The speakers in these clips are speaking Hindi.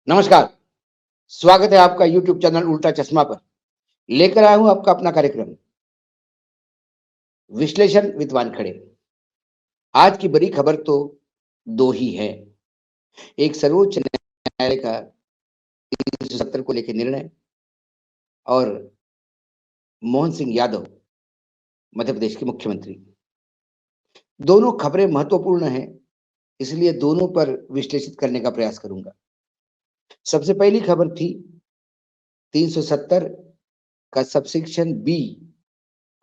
नमस्कार, स्वागत है आपका यूट्यूब चैनल उल्टा चश्मा पर। लेकर आया हूँ आपका अपना कार्यक्रम, विश्लेषण विद वानखड़े। आज की बड़ी खबर तो 2 ही है। एक सर्वोच्च न्यायालय का 370 को लेकर निर्णय और मोहन सिंह यादव, मध्य प्रदेश के मुख्यमंत्री। दोनों खबरें महत्वपूर्ण हैं, इसलिए दोनों पर विश्लेषित करने का प्रयास करूँगा। सबसे पहली खबर थी 370 का सबसेक्शन बी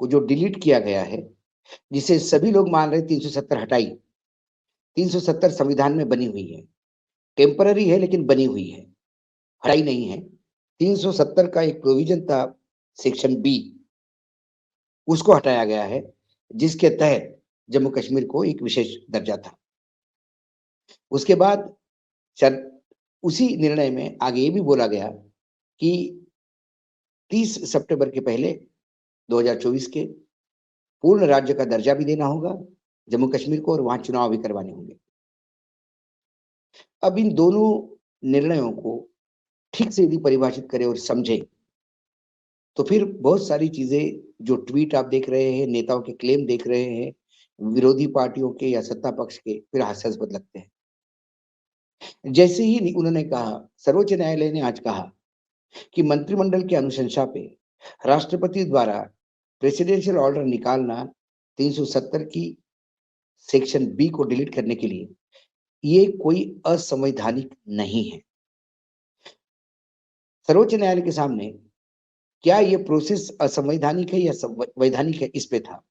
को जो डिलीट किया गया है, जिसे सभी लोग मान रहे हैं 370 हटाई। 370 संविधान में बनी हुई है, टेम्पररी है लेकिन बनी हुई है, हटाई नहीं है। 370 का एक प्रोविजन था सेक्शन बी, उसको हटाया गया है, जिसके तहत जम्मू कश्मीर को एक विशेष दर्जा था। उसके बाद उसी निर्णय में आगे ये भी बोला गया कि 30 सितंबर के पहले 2024 के पूर्ण राज्य का दर्जा भी देना होगा जम्मू कश्मीर को, और वहां चुनाव भी करवाने होंगे। अब इन दोनों निर्णयों को ठीक से यदि परिभाषित करें और समझें, तो फिर बहुत सारी चीजें, जो ट्वीट आप देख रहे हैं, नेताओं के क्लेम देख रहे हैं, विरोधी पार्टियों के या सत्ता पक्ष के, फिर हास्यास्पद लगते हैं। जैसे ही उन्होंने कहा, सर्वोच्च न्यायालय ने आज कहा कि मंत्रिमंडल की अनुशंसा पे राष्ट्रपति द्वारा प्रेसिडेंशियल ऑर्डर निकालना 370 की सेक्शन बी को डिलीट करने के लिए ये कोई असंवैधानिक नहीं है। सर्वोच्च न्यायालय के सामने क्या ये प्रोसेस असंवैधानिक है या वैधानिक है, इस पे था।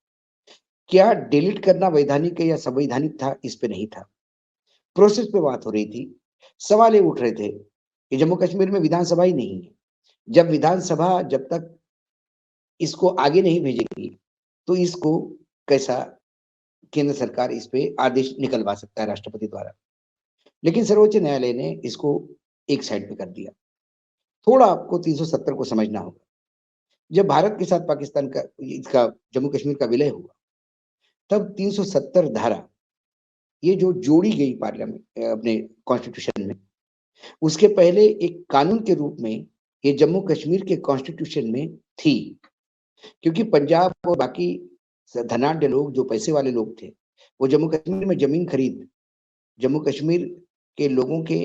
क्या डिलीट करना वैधानिक है या संवैधानिक था, इस पे नहीं था। प्रोसेस पे बात हो रही थी। सवाल ये उठ रहे थे कि जम्मू कश्मीर में विधानसभा ही नहीं है। जब विधानसभा जब तक इसको आगे नहीं भेजेगी, तो इसको कैसा केंद्र सरकार इस पे आदेश निकलवा सकता है राष्ट्रपति द्वारा। लेकिन सर्वोच्च न्यायालय ने इसको एक साइड पे कर दिया। थोड़ा आपको 370 को समझना होगा। जब भारत के साथ पाकिस्तान का इसका जम्मू कश्मीर का विलय हुआ, तब 370 धारा ये जो जोड़ी गई पार्लियामेंट अपने कॉन्स्टिट्यूशन में, उसके पहले एक कानून के रूप में ये जम्मू कश्मीर के कॉन्स्टिट्यूशन में थी। क्योंकि पंजाब और बाकी धनाढ्य लोग, जो पैसे वाले लोग थे, वो जम्मू कश्मीर में जमीन खरीद जम्मू कश्मीर के लोगों के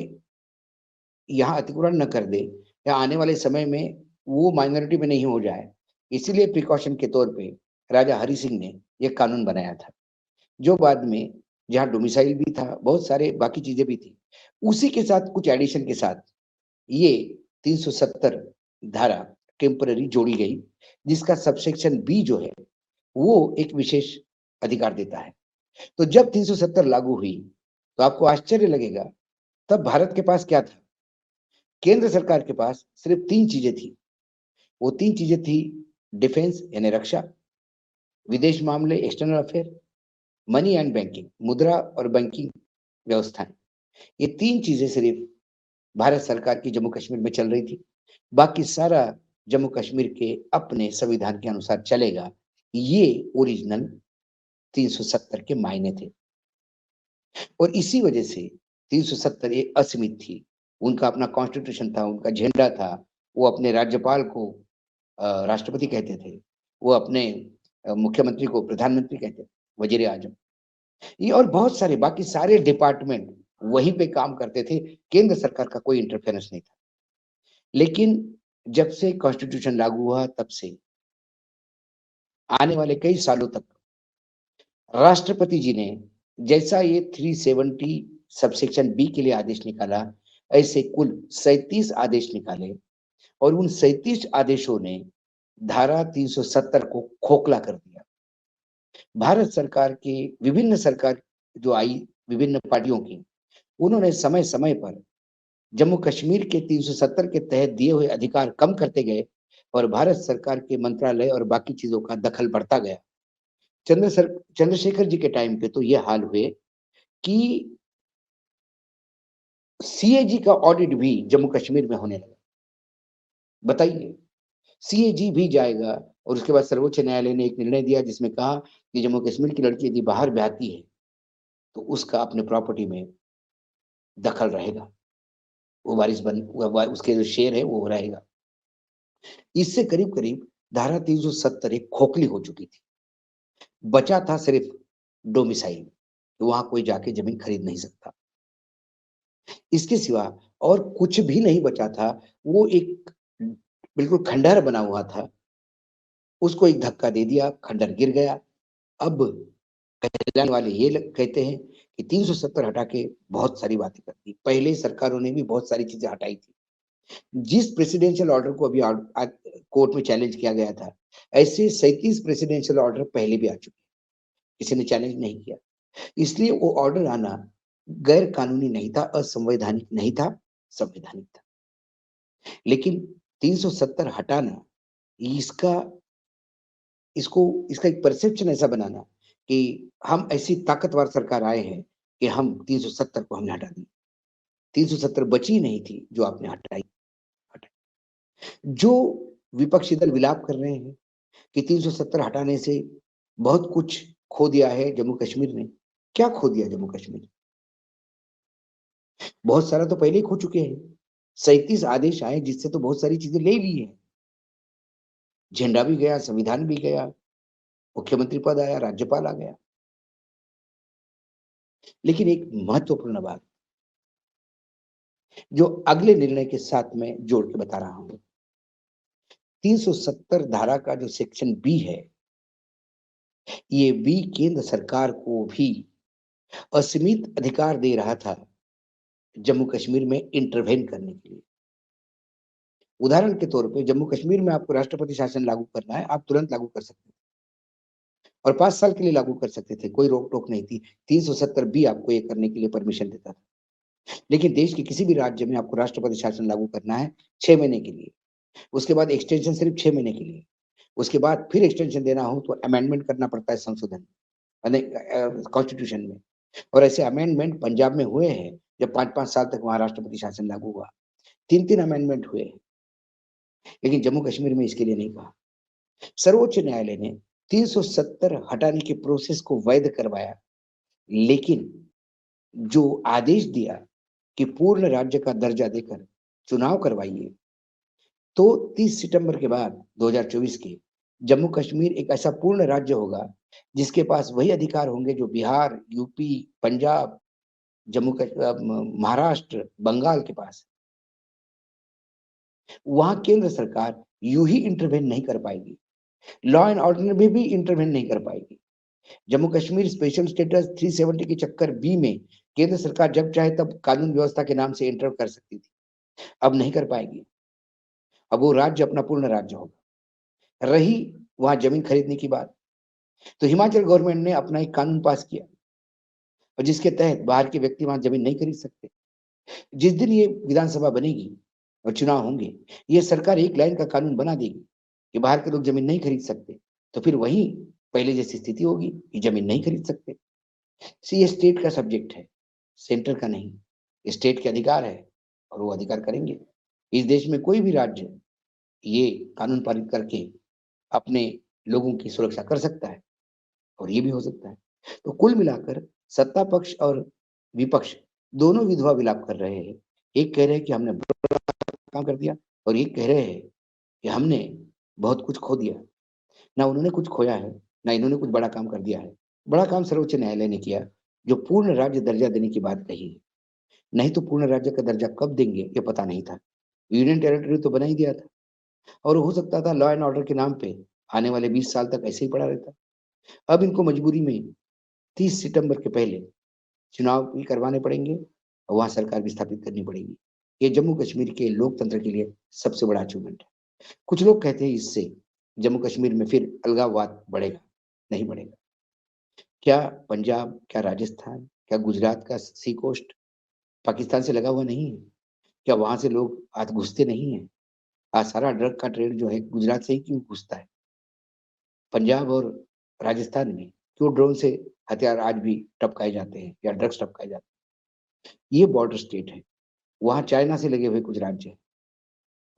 यहाँ अतिक्रमण न कर दे, या आने वाले समय में वो माइनॉरिटी में नहीं हो जाए, इसीलिए प्रिकॉशन के तौर पे राजा हरि सिंह ने ये कानून बनाया था, जो बाद में जहाँ डोमिसाइल भी था, बहुत सारे बाकी चीजें भी थी। उसी के साथ कुछ एडिशन के साथ ये 370 धारा टेम्पररी जोड़ी गई, जिसका सबसेक्शन बी जो है वो एक विशेष अधिकार देता है। तो जब 370 लागू हुई, तो आपको आश्चर्य लगेगा, तब भारत के पास क्या था। केंद्र सरकार के पास सिर्फ 3 चीजें थी। वो 3 चीजें थी, डिफेंस यानी रक्षा, विदेश मामले external affair, money and banking मुद्रा और बैंकिंग व्यवस्थाएं। ये 3 चीजें सिर्फ भारत सरकार की जम्मू कश्मीर में चल रही थी। बाकी सारा जम्मू कश्मीर के अपने संविधान के अनुसार चलेगा। ये ओरिजिनल 370 के मायने थे, और इसी वजह से 370 ये असीमित थी। उनका अपना कॉन्स्टिट्यूशन था, उनका झंडा था। वो अपने राज्यपाल को राष्ट्रपति कहते थे, वो अपने मुख्यमंत्री को प्रधानमंत्री कहते थे, वजीर आजम। ये और बहुत सारे बाकी सारे डिपार्टमेंट वहीं पे काम करते थे। केंद्र सरकार का कोई इंटरफेरेंस नहीं था। लेकिन जब से कॉन्स्टिट्यूशन लागू हुआ, तब से आने वाले कई सालों तक राष्ट्रपति जी ने जैसा ये 370 सबसेक्शन बी के लिए आदेश निकाला, ऐसे कुल 37 आदेश निकाले, और उन 37 आदेशों ने धारा 370 को खोखला कर दिया। भारत सरकार की विभिन्न सरकार जो आई, विभिन्न पार्टियों की, उन्होंने समय समय पर जम्मू कश्मीर के 370 के तहत दिए हुए अधिकार कम करते गए, और भारत सरकार के मंत्रालय और बाकी चीजों का दखल बढ़ता गया। चंद्रशेखर जी के टाइम पे तो ये हाल हुए कि सीएजी का ऑडिट भी जम्मू कश्मीर में होने लगा। बताइए, सीएजी भी जाएगा, और उसके बाद सर्वोच्च न्यायालय ने एक निर्णय दिया जिसमें कहा कि जम्मू कश्मीर की लड़की यदि बाहर ब्याहती है, तो उसका अपने प्रॉपर्टी में दखल रहेगा। वो वारिस बन उसके जो शेर है वो रहेगा। इससे करीब करीब धारा 370 एक खोखली हो चुकी थी। बचा था सिर्फ डोमिसाइल, वहां कोई जाके जमीन खरीद नहीं सकता। इसके सिवा और कुछ भी नहीं बचा था। वो एक बिल्कुल खंडहर बना हुआ था। उसको एक धक्का दे दिया, खंडहर गिर गया। अब कहलाने वाले ये कहते हैं कि 370 हटा के बहुत सारी बातें कर दी। पहले सरकारों ने भी बहुत सारी चीजें हटाई थी। जिस प्रेसिडेंशियल ऑर्डर को अभी कोर्ट में चैलेंज किया गया था, ऐसे 37 प्रेसिडेंशियल ऑर्डर पहले भी आ चुके हैं, किसी ने चैलेंज नहीं किया। इसलिए वो ऑर्डर आना गैर कानूनी नहीं था, असंवैधानिक नहीं था, संवैधानिक था। लेकिन 370 हटाना, इसका इसको इसका एक परसेप्शन ऐसा बनाना कि हम ऐसी ताकतवर सरकार आए हैं कि हम 370 को हमने हटा दी। 370 बची नहीं थी जो आपने हटाई। जो विपक्षी दल विलाप कर रहे हैं कि 370 हटाने से बहुत कुछ खो दिया है जम्मू कश्मीर ने। क्या खो दिया जम्मू कश्मीर? बहुत सारा तो पहले ही खो चुके हैं। 37 आदेश आए जिससे तो बहुत सारी चीजें ले ली है। झंडा भी गया, संविधान भी गया, मुख्यमंत्री पद आया, राज्यपाल आ गया। लेकिन एक महत्वपूर्ण बात जो अगले निर्णय के साथ में जोड़ के बता रहा हूं, 370 धारा का जो सेक्शन बी है, ये बी केंद्र सरकार को भी असीमित अधिकार दे रहा था जम्मू कश्मीर में इंटरवेन करने के लिए। उदाहरण के तौर पे जम्मू कश्मीर में आपको राष्ट्रपति शासन लागू करना है, आप तुरंत लागू कर सकते थे और 5 साल के लिए लागू कर सकते थे, कोई रोक टोक नहीं थी। 370 बी आपको ये करने के लिए परमिशन देता था। लेकिन देश के किसी भी राज्य में आपको राष्ट्रपति शासन लागू करना है 6 महीने के लिए, उसके बाद एक्सटेंशन सिर्फ 6 महीने के लिए, उसके बाद फिर एक्सटेंशन देना हो तो अमेंडमेंट करना पड़ता है संशोधन कॉन्स्टिट्यूशन में। और ऐसे अमेंडमेंट पंजाब में हुए हैं, जब 5-5 साल तक वहां राष्ट्रपति शासन लागू हुआ। 3-3 अमेंडमेंट हुए हैं। लेकिन जम्मू कश्मीर में इसके लिए नहीं कहा। सर्वोच्च न्यायालय ने 370 हटाने के प्रोसेस को वैध करवाया, लेकिन जो आदेश दिया कि पूर्ण राज्य का दर्जा देकर चुनाव करवाइए, तो 30 सितंबर के बाद 2024 के जम्मू कश्मीर एक ऐसा पूर्ण राज्य होगा जिसके पास वही अधिकार होंगे जो बिहार, यूपी, पंजाब, महाराष्ट्र, बंगाल के पास। वहां केंद्र सरकार यूं ही इंटरवेन नहीं कर पाएगी, लॉ एंड ऑर्डर में भी इंटरवेन नहीं कर पाएगी। जम्मू कश्मीर स्पेशल स्टेटस 370 के चक्कर बी में केंद्र सरकार जब चाहे तब कानून व्यवस्था के नाम से एंटर कर सकती थी, अब नहीं कर पाएगी। अब वो राज्य अपना पूर्ण राज्य होगा। रही वहां जमीन खरीदने की बात, तो हिमाचल गवर्नमेंट ने अपना एक कानून पास किया और जिसके तहत बाहर के व्यक्ति वहां जमीन नहीं खरीद सकते। जिस दिन ये विधानसभा बनेगी और चुनाव होंगे, ये सरकार एक लाइन का कानून बना देगी कि बाहर के लोग जमीन नहीं खरीद सकते, तो फिर वही पहले जैसी स्थिति होगी कि जमीन नहीं खरीद सकते। ये स्टेट का सब्जेक्ट है, सेंटर का नहीं। स्टेट के अधिकार है और वो अधिकार करेंगे। इस देश में कोई भी राज्य ये कानून पारित करके अपने लोगों की सुरक्षा कर सकता है और ये भी हो सकता है। तो कुल मिलाकर सत्ता पक्ष और विपक्ष दोनों विधवा विलाप कर रहे हैं। एक कह रहे हैं कि हमने बड़ा काम कर दिया और एक कह रहे हैं कि हमने बहुत कुछ खो दिया। ना उन्होंने कुछ खोया है, ना इन्होंने कुछ बड़ा काम कर दिया है। बड़ा काम सर्वोच्च न्यायालय ने किया, जो पूर्ण राज्य दर्जा देने की बात कही है। नहीं तो पूर्ण राज्य का दर्जा कब देंगे ये पता नहीं था। यूनियन टेरिटरी तो बना ही दिया था और हो सकता था लॉ एंड ऑर्डर के नाम पे आने वाले 20 साल तक ऐसे ही पड़ा रहता। अब इनको मजबूरी में 30 सितंबर के पहले चुनाव भी करवाने पड़ेंगे और वहां सरकार भी स्थापित करनी पड़ेगी। ये जम्मू कश्मीर के लोकतंत्र के लिए सबसे बड़ा अचीवमेंट है। कुछ लोग कहते हैं इससे जम्मू कश्मीर में फिर अलगाववाद बढ़ेगा। नहीं बढ़ेगा। क्या पंजाब, क्या राजस्थान, क्या गुजरात का सी कोस्ट पाकिस्तान से लगा हुआ नहीं है? क्या वहां से लोग आज घुसते नहीं है? आज सारा ड्रग का ट्रेड जो है गुजरात से ही क्यों घुसता है? पंजाब और राजस्थान में क्यों ड्रोन से हथियार आज भी टपकाए जाते हैं या ड्रग्स टपकाए जाते हैं? ये बॉर्डर स्टेट है। वहां चाइना से लगे हुए कुछ राज्य हैं,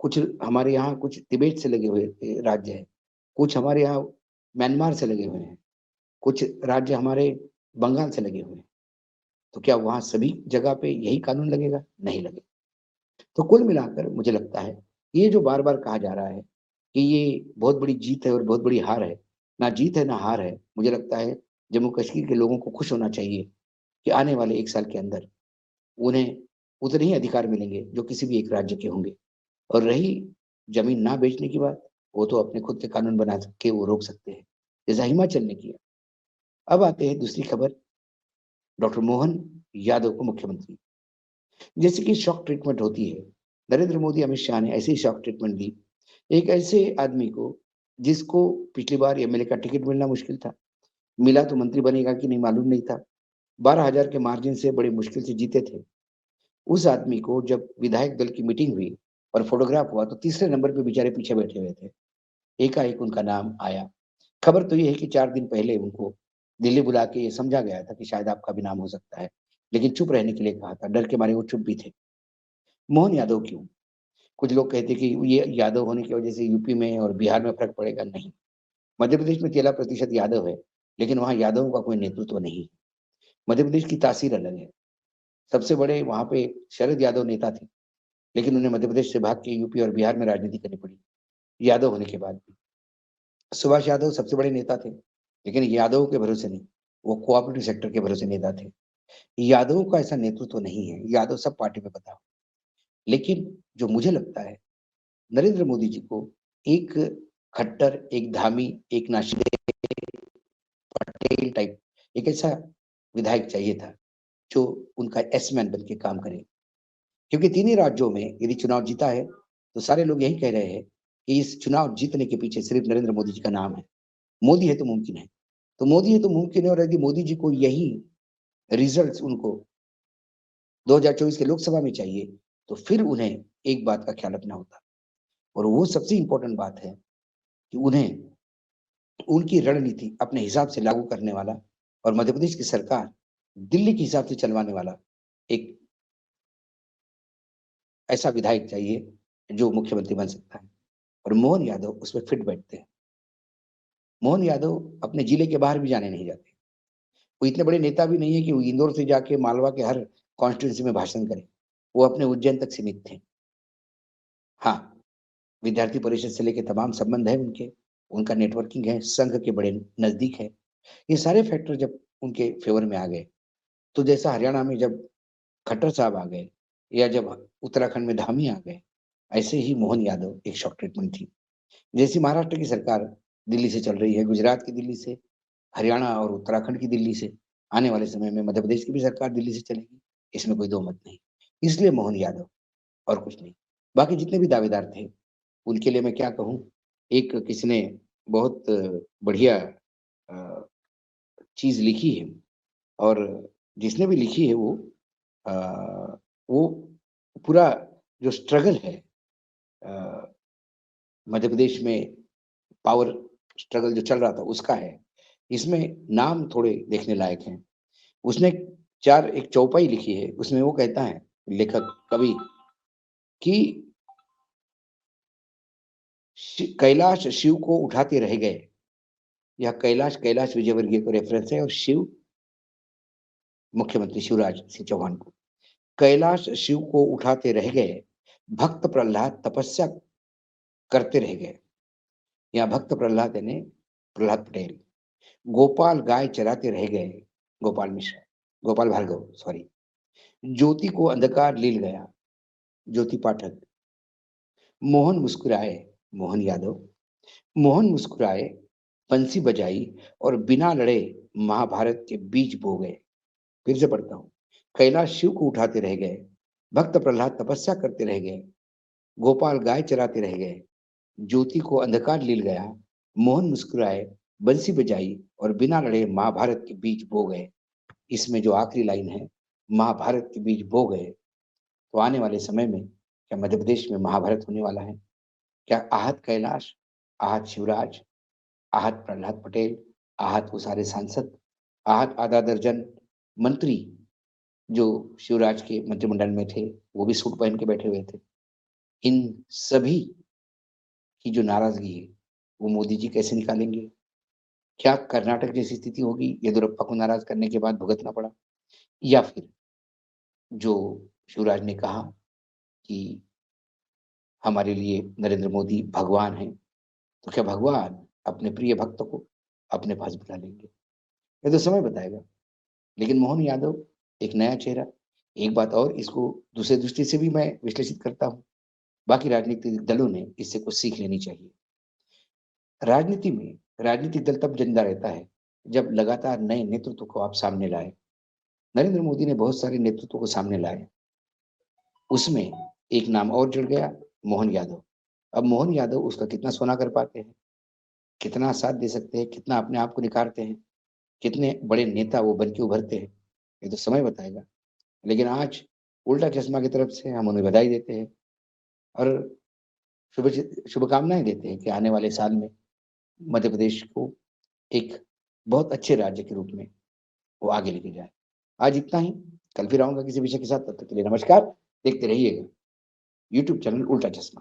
कुछ हमारे यहाँ कुछ तिब्बत से लगे हुए राज्य हैं, कुछ हमारे यहाँ म्यांमार से लगे हुए हैं, कुछ राज्य हमारे बंगाल से लगे हुए हैं। तो क्या वहां सभी जगह पे यही कानून लगेगा? नहीं लगेगा। तो कुल मिलाकर मुझे लगता है, ये जो बार-बार कहा जा रहा है कि ये बहुत बड़ी जीत है और बहुत बड़ी हार है, ना जीत है ना हार है। मुझे लगता है जम्मू कश्मीर के लोगों को खुश होना चाहिए कि आने वाले 1 साल के अंदर उन्हें उतने ही अधिकार मिलेंगे जो किसी भी एक राज्य के होंगे। और रही ज़मीन ना बेचने की बात, वो तो अपने खुद के कानून बना के वो रोक सकते हैं, जैसा हिमाचल ने किया। अब आते हैं दूसरी खबर, डॉक्टर मोहन यादव को मुख्यमंत्री। जैसे कि शॉक ट्रीटमेंट होती है, नरेंद्र मोदी, अमित शाह ने ऐसे ही शॉक ट्रीटमेंट दी। एक ऐसे आदमी को जिसको पिछली बार एमएलए का टिकट मिलना मुश्किल था, मिला तो मंत्री बनेगा कि नहीं मालूम नहीं था। 12,000 के मार्जिन से बड़ी मुश्किल से जीते थे। उस आदमी को जब विधायक दल की मीटिंग हुई और फ़ोटोग्राफ हुआ तो तीसरे नंबर पे बेचारे पीछे बैठे हुए थे। एकाएक उनका नाम आया। खबर तो ये है कि 4 दिन पहले उनको दिल्ली बुला के ये समझा गया था कि शायद आपका भी नाम हो सकता है, लेकिन चुप रहने के लिए कहा था, डर के मारे वो चुप भी थे। मोहन यादव क्यों? कुछ लोग कहते हैं कि ये यादव होने की वजह से यूपी में और बिहार में फ़र्क पड़ेगा, नहीं। मध्य प्रदेश में 13% यादव है, लेकिन वहाँ यादवों का कोई नेतृत्व नहीं है। मध्य प्रदेश की तासीर अलग है। सबसे बड़े वहाँ पे शरद यादव नेता थे, लेकिन उन्हें मध्य प्रदेश से भाग के यूपी और बिहार में राजनीति करनी पड़ी, यादव होने के बाद भी। सुभाष यादव सबसे बड़े नेता थे, लेकिन यादवों के भरोसे नहीं, वो कोऑपरेटिव सेक्टर के भरोसे नेता थे। यादवों का ऐसा नेतृत्व नहीं है, यादव सब पार्टी में बँटा। लेकिन जो मुझे लगता है, नरेंद्र मोदी जी को एक खट्टर, एक धामी, एक नाशिदे पटेल टाइप एक ऐसा विधायक चाहिए था, जो उनका येस मैन बन के काम करे। क्योंकि तीन ही राज्यों में यदि चुनाव जीता है, तो सारे लोग यही कह रहे हैं कि इस चुनाव जीतने के पीछे सिर्फ नरेंद्र मोदी जी का नाम है। मोदी है तो मुमकिन है। तो मोदी है तो मुमकिन है और यदि मोदी जी को यही रिजल्ट्स उनको 2024 के लोकसभा में चाहिए, तो फिर उन्हें एक बात का ख्याल रखना होता और वो सबसे इम्पोर्टेंट बात है कि उन्हें उनकी रणनीति अपने हिसाब से लागू करने वाला और मध्य प्रदेश की सरकार दिल्ली के हिसाब से चलवाने वाला एक ऐसा विधायक चाहिए, जो मुख्यमंत्री बन सकता है और मोहन यादव उसमें फिट बैठते हैं। मोहन यादव अपने जिले के बाहर भी जाने नहीं जाते। वो इतने बड़े नेता भी नहीं है कि वो इंदौर से जाके मालवा के हर कॉन्स्टिट्यूएंसी में भाषण करें। वो अपने उज्जैन तक सीमित थे। हाँ, विद्यार्थी परिषद से लेके तमाम संबंध है उनके, उनका नेटवर्किंग है, संघ के बड़े नज़दीक है। ये सारे फैक्टर जब उनके फ़ेवर में आ गए, तो जैसा हरियाणा में जब खट्टर साहब आ गए या जब उत्तराखंड में धामी आ गए, ऐसे ही मोहन यादव एक शॉक ट्रीटमेंट थी। जैसी महाराष्ट्र की सरकार दिल्ली से चल रही है, गुजरात की दिल्ली से, हरियाणा और उत्तराखंड की दिल्ली से, आने वाले समय में मध्य प्रदेश की भी सरकार दिल्ली से चलेगी, इसमें कोई दो मत नहीं। इसलिए मोहन यादव और कुछ नहीं। बाकी जितने भी दावेदार थे, उनके लिए मैं क्या कहूँ, एक किसी ने बहुत बढ़िया अ, चीज़ लिखी है और जिसने भी लिखी है अ, वो पूरा जो स्ट्रगल है अ, मध्य प्रदेश में पावर स्ट्रगल जो चल रहा था उसका है। इसमें नाम थोड़े देखने लायक हैं। उसने 4 एक चौपाई लिखी है, उसमें वो कहता है लेखक, कवि कि कैलाश शिव को उठाते रह गए। यह कैलाश विजयवर्गीय को रेफरेंस है और शिव मुख्यमंत्री शिवराज सिंह चौहान को। कैलाश शिव को उठाते रह गए, भक्त प्रह्लाद तपस्या करते रह गए। यहाँ भक्त प्रह्लाद यानी प्रह्लाद पटेल। गोपाल गाय चराते रह गए, गोपाल मिश्र, गोपाल भार्गव सॉरी। ज्योति को अंधकार लील गया, ज्योति पाठक। मोहन मुस्कुराए, मोहन यादव। मोहन मुस्कुराए, बंसी बजाई और बिना लड़े महाभारत के बीज बो गए। फिर से पढ़ता हूँ। कैलाश शिव को उठाते रह गए, भक्त प्रह्लाद तपस्या करते रह गए, गोपाल गाय चराते रह गए, ज्योति को अंधकार लील गया, मोहन मुस्कुराए, बंसी बजाई और बिना लड़े महाभारत के बीज बो गए। इसमें जो आखिरी लाइन है, महाभारत के बीज बो गए, तो आने वाले समय में क्या मध्य प्रदेश में महाभारत होने वाला है? क्या आहत कैलाश, आहत शिवराज, आहत प्रह्लाद पटेल, आहत वो सारे सांसद, आहत आधा दर्जन मंत्री जो शिवराज के मंत्रिमंडल में थे, वो भी सूट पहन के बैठे हुए थे। इन सभी की जो नाराज़गी है, वो मोदी जी कैसे निकालेंगे? क्या कर्नाटक जैसी स्थिति होगी, येदियुरप्पा को नाराज़ करने के बाद भुगतना पड़ा? या फिर जो शिवराज ने कहा कि हमारे लिए नरेंद्र मोदी भगवान हैं, तो क्या भगवान अपने प्रिय भक्त को अपने पास बुला लेंगे? ये तो समय बताएगा। लेकिन मोहन यादव एक नया चेहरा। एक बात और, इसको दूसरे दृष्टि से भी मैं विश्लेषित करता हूँ। बाकी राजनीतिक दलों ने इससे कुछ सीख लेनी चाहिए। राजनीति में राजनीतिक दल तब जिंदा रहता है जब लगातार नए नेतृत्व को आप सामने लाए। नरेंद्र मोदी ने बहुत सारे नेतृत्व को सामने लाए। उसमें एक नाम और जुड़ गया, मोहन यादव। अब मोहन यादव उसका कितना सोना कर पाते हैं, कितना साथ दे सकते हैं, कितना अपने आप को निखारते हैं, कितने बड़े नेता वो बन के उभरते हैं, ये तो समय बताएगा। लेकिन आज उल्टा चश्मा की तरफ से हम उन्हें बधाई देते हैं और शुभकामनाएं देते हैं कि आने वाले साल में मध्य प्रदेश को एक बहुत अच्छे राज्य के रूप में वो आगे लेके जाए। आज इतना ही, कल फिर आऊँगा किसी विषय के साथ, तब तक के लिए नमस्कार। देखते रहिएगा यूट्यूब चैनल उल्टा चश्मा।